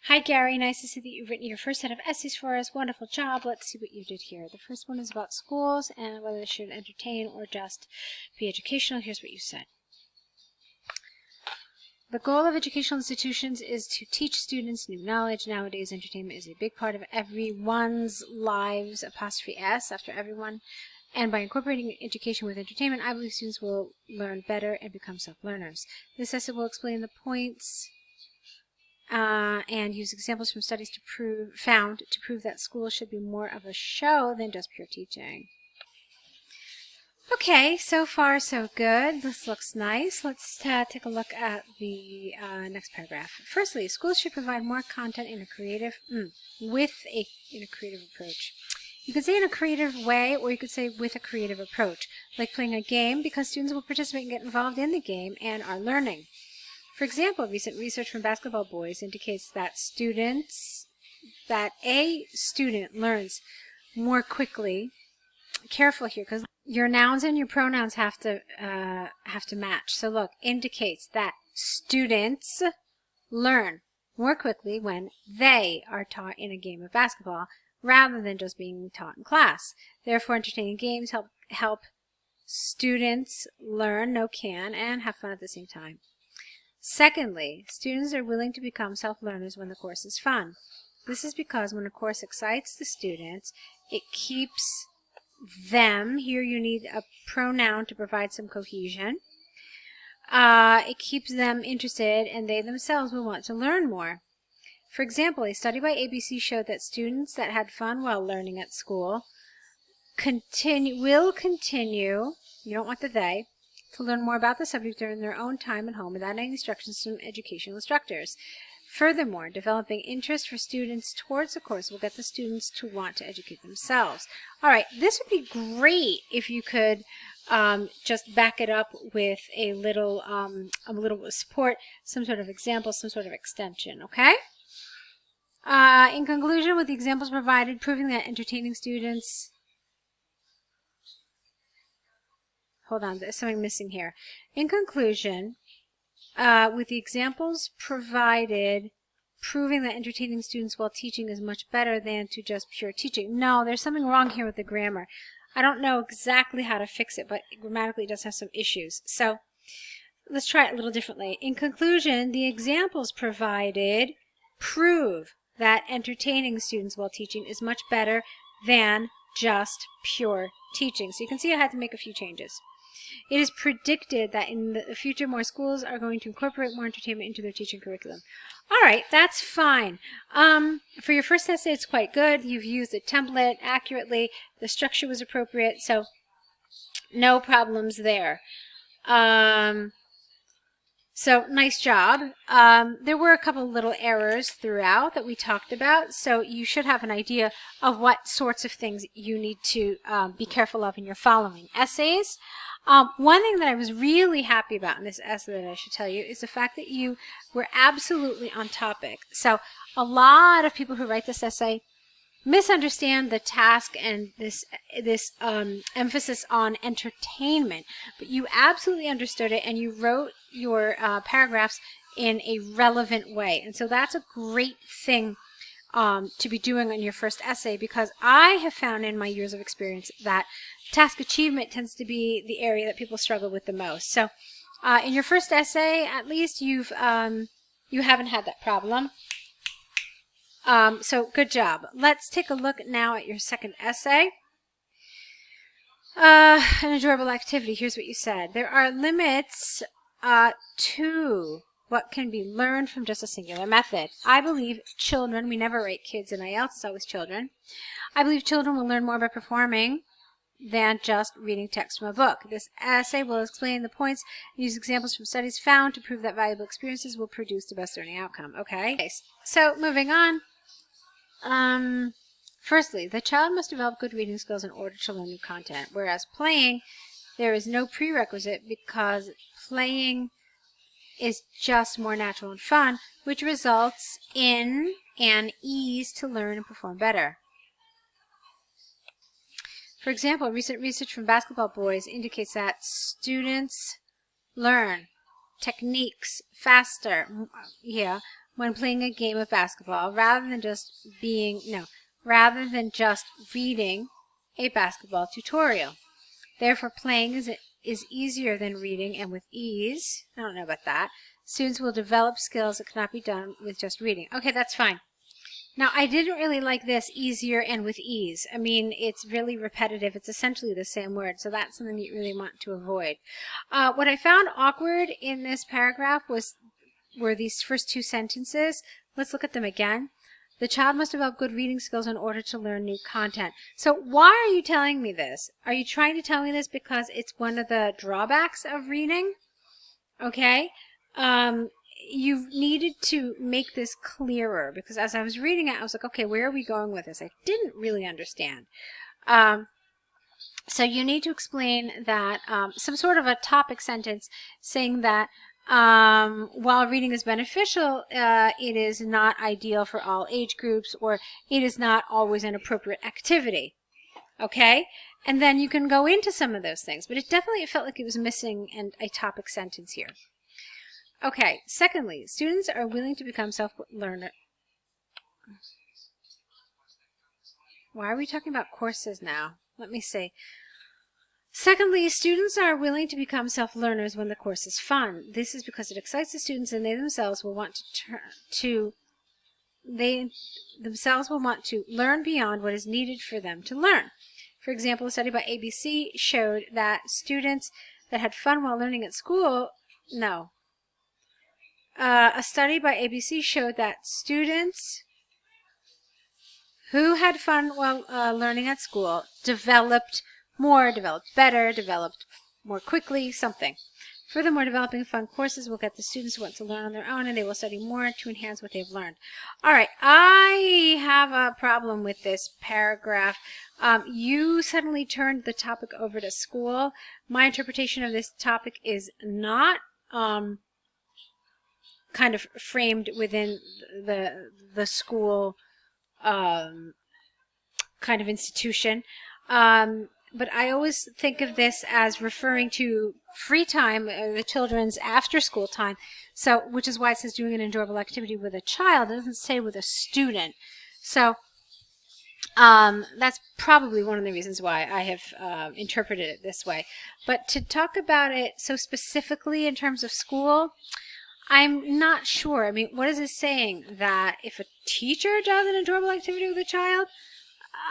Hi Gary, nice to see that you've written your first set of essays for us. Wonderful job. Let's see what you did here. The first one is about schools and whether they should entertain or just be educational. Here's what you said. The goal of educational institutions is to teach students new knowledge. Nowadays, entertainment is a big part of everyone's lives, '(s) after everyone. And by incorporating education with entertainment, I believe students will learn better and become self-learners. This essay will explain the points and use examples from studies found to prove that schools should be more of a show than just pure teaching. Okay, so far so good. This looks nice. Let's take a look at the next paragraph. Firstly, schools should provide more content in a creative approach. You could say in a creative way, or you could say with a creative approach, like playing a game, because students will participate and get involved in the game and are learning. For example, recent research from Basketball Boys indicates that a student learns more quickly. Careful here, because your nouns and your pronouns have to match. So look, indicates that students learn more quickly when they are taught in a game of basketball rather than just being taught in class. Therefore, entertaining games help students learn, and have fun at the same time. Secondly, students are willing to become self-learners when the course is fun. This is because when a course excites the students, it keeps them, here you need a pronoun to provide some cohesion, it keeps them interested and they themselves will want to learn more. For example, a study by ABC showed that students that had fun while learning at school will continue, you don't want the they, to learn more about the subject during their own time at home without any instructions from educational instructors. Furthermore, developing interest for students towards the course will get the students to want to educate themselves. All right, this would be great if you could just back it up with a little support, some sort of example, some sort of extension, okay? In conclusion, with the examples provided, proving that entertaining students... Hold on, there's something missing here. In conclusion, with the examples provided, proving that entertaining students while teaching is much better than to just pure teaching. No, there's something wrong here with the grammar. I don't know exactly how to fix it, but grammatically it does have some issues. So let's try it a little differently. In conclusion, the examples provided prove that entertaining students while teaching is much better than just pure teaching. So you can see I had to make a few changes. It is predicted that in the future more schools are going to incorporate more entertainment into their teaching curriculum. All right, that's fine. For your first essay, it's quite good. You've used the template accurately. The structure was appropriate, so no problems there. So nice job. There were a couple little errors throughout that we talked about, so you should have an idea of what sorts of things you need to be careful of in your following essays. One thing that I was really happy about in this essay that I should tell you is the fact that you were absolutely on topic. So a lot of people who write this essay misunderstand the task and this emphasis on entertainment, but you absolutely understood it and you wrote your paragraphs in a relevant way. And so that's a great thing to be doing on your first essay, because I have found in my years of experience that task achievement tends to be the area that people struggle with the most. So in your first essay, at least you haven't had that problem. So good job. Let's take a look now at your second essay. An enjoyable activity. Here's what you said. There are limits to what can be learned from just a singular method. I believe children, we never write kids in IELTS, it's always children. I believe children will learn more by performing than just reading text from a book. This essay will explain the points and use examples from studies found to prove that valuable experiences will produce the best learning outcome. Okay, so moving on. Firstly, the child must develop good reading skills in order to learn new content, whereas playing, there is no prerequisite because playing is just more natural and fun, which results in an ease to learn and perform better. For example, recent research from Basketball Boys indicates that students learn techniques faster, when playing a game of basketball rather than just reading a basketball tutorial. Therefore, playing is easier than reading, and with ease, I don't know about that, students will develop skills that cannot be done with just reading. Okay, that's fine. Now, I didn't really like this, easier and with ease. I mean, it's really repetitive. It's essentially the same word, so that's something you really want to avoid. What I found awkward in this paragraph were these first two sentences. Let's look at them again. The child must develop good reading skills in order to learn new content. So why are you telling me this? Are you trying to tell me this because it's one of the drawbacks of reading? Okay. You needed to make this clearer, because as I was reading it, I was like, okay, where are we going with this? I didn't really understand. So you need to explain that some sort of a topic sentence saying that while reading is beneficial, it is not ideal for all age groups, or it is not always an appropriate activity. Okay? And then you can go into some of those things, but it definitely felt like it was missing a topic sentence here. Okay, secondly, students are willing to become self-learner. Why are we talking about courses now? Let me see. Secondly, students are willing to become self-learners when the course is fun. This is because it excites the students, and they themselves will want to learn beyond what is needed for them to learn. For example, a study by ABC showed that students that had fun while learning at school, a study by ABC showed that students who had fun while learning at school developed more, developed better, developed more quickly, something. Furthermore, developing fun courses will get the students who want to learn on their own, and they will study more to enhance what they've learned. All right, I have a problem with this paragraph. You suddenly turned the topic over to school. My interpretation of this topic is not kind of framed within the school kind of institution. But I always think of this as referring to free time, the children's after school time. So, which is why it says doing an enjoyable activity with a child. It doesn't say with a student. So, that's probably one of the reasons why I have interpreted it this way. But to talk about it so specifically in terms of school, I'm not sure. I mean, what is it saying? That if a teacher does an enjoyable activity with a child?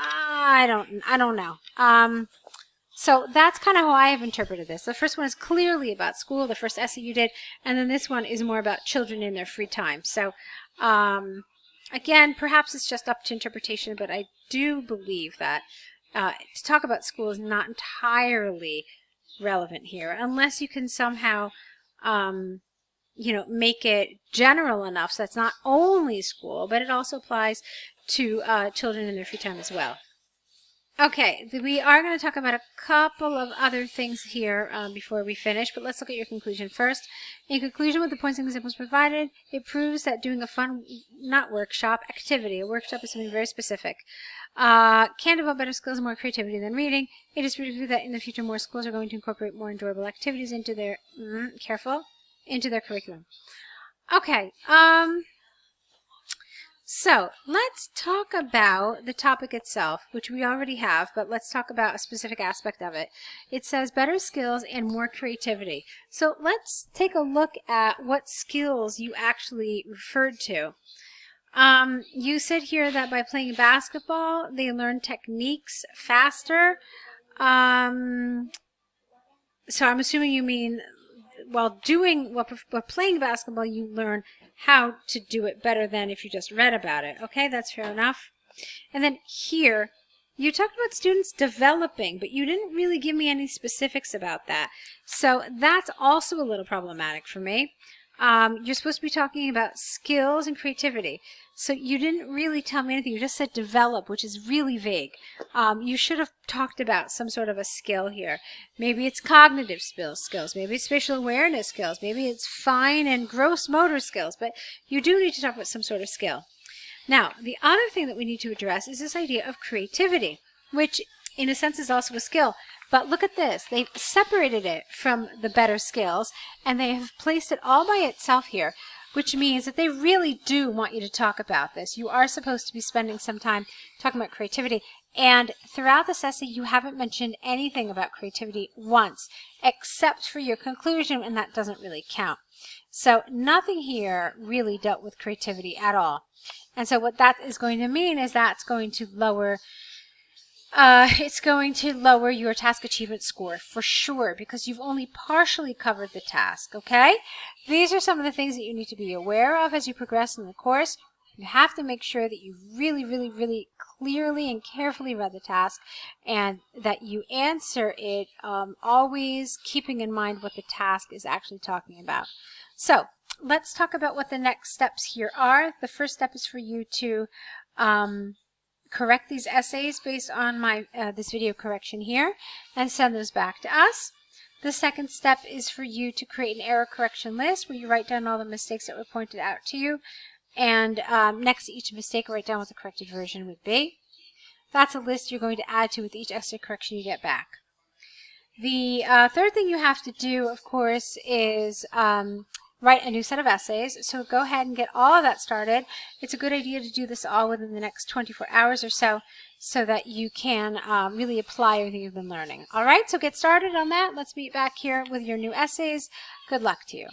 I don't know. So that's kind of how I have interpreted this. The first one is clearly about school, the first essay you did, and then this one is more about children in their free time. So, again, perhaps it's just up to interpretation, but I do believe that to talk about school is not entirely relevant here, unless you can somehow make it general enough so it's not only school, but it also applies to children in their free time as well. Okay, we are going to talk about a couple of other things here before we finish, but let's look at your conclusion first. In conclusion, with the points and examples provided, it proves that doing a fun, not workshop, activity, a workshop is something very specific, can develop better skills and more creativity than reading. It is predicted that in the future more schools are going to incorporate more enjoyable activities into their, into their curriculum. Okay, so let's talk about the topic itself, which we already have, but let's talk about a specific aspect of it. It says better skills and more creativity. So let's take a look at what skills you actually referred to. You said here that by playing basketball, they learn techniques faster. So I'm assuming you mean while playing basketball, you learn how to do it better than if you just read about it. Okay, that's fair enough. And then here, you talked about students developing, but you didn't really give me any specifics about that. So that's also a little problematic for me. You're supposed to be talking about skills and creativity. So you didn't really tell me anything. You just said develop, which is really vague. You should have talked about some sort of a skill here. Maybe it's cognitive skills. Maybe it's spatial awareness skills. Maybe it's fine and gross motor skills. But you do need to talk about some sort of skill. Now, the other thing that we need to address is this idea of creativity, which in a sense is also a skill. But look at this. They've separated it from the better skills, and they have placed it all by itself here. which means that they really do want you to talk about this. You are supposed to be spending some time talking about creativity. And throughout this essay, you haven't mentioned anything about creativity once, except for your conclusion, and that doesn't really count. So nothing here really dealt with creativity at all. And so what that is going to mean is that's going to lower your task achievement score for sure, because you've only partially covered the task, okay? These are some of the things that you need to be aware of as you progress in the course. You have to make sure that you really, really, really clearly and carefully read the task, and that you answer it always keeping in mind what the task is actually talking about. So let's talk about what the next steps here are. The first step is for you to correct these essays based on my this video correction here and send those back to us. The second step is for you to create an error correction list where you write down all the mistakes that were pointed out to you, and next to each mistake write down what the corrected version would be. That's a list you're going to add to with each essay correction you get back. The third thing you have to do, of course, is write a new set of essays. So go ahead and get all of that started. It's a good idea to do this all within the next 24 hours or so that you can really apply everything you've been learning. All right, so get started on that. Let's meet back here with your new essays. Good luck to you.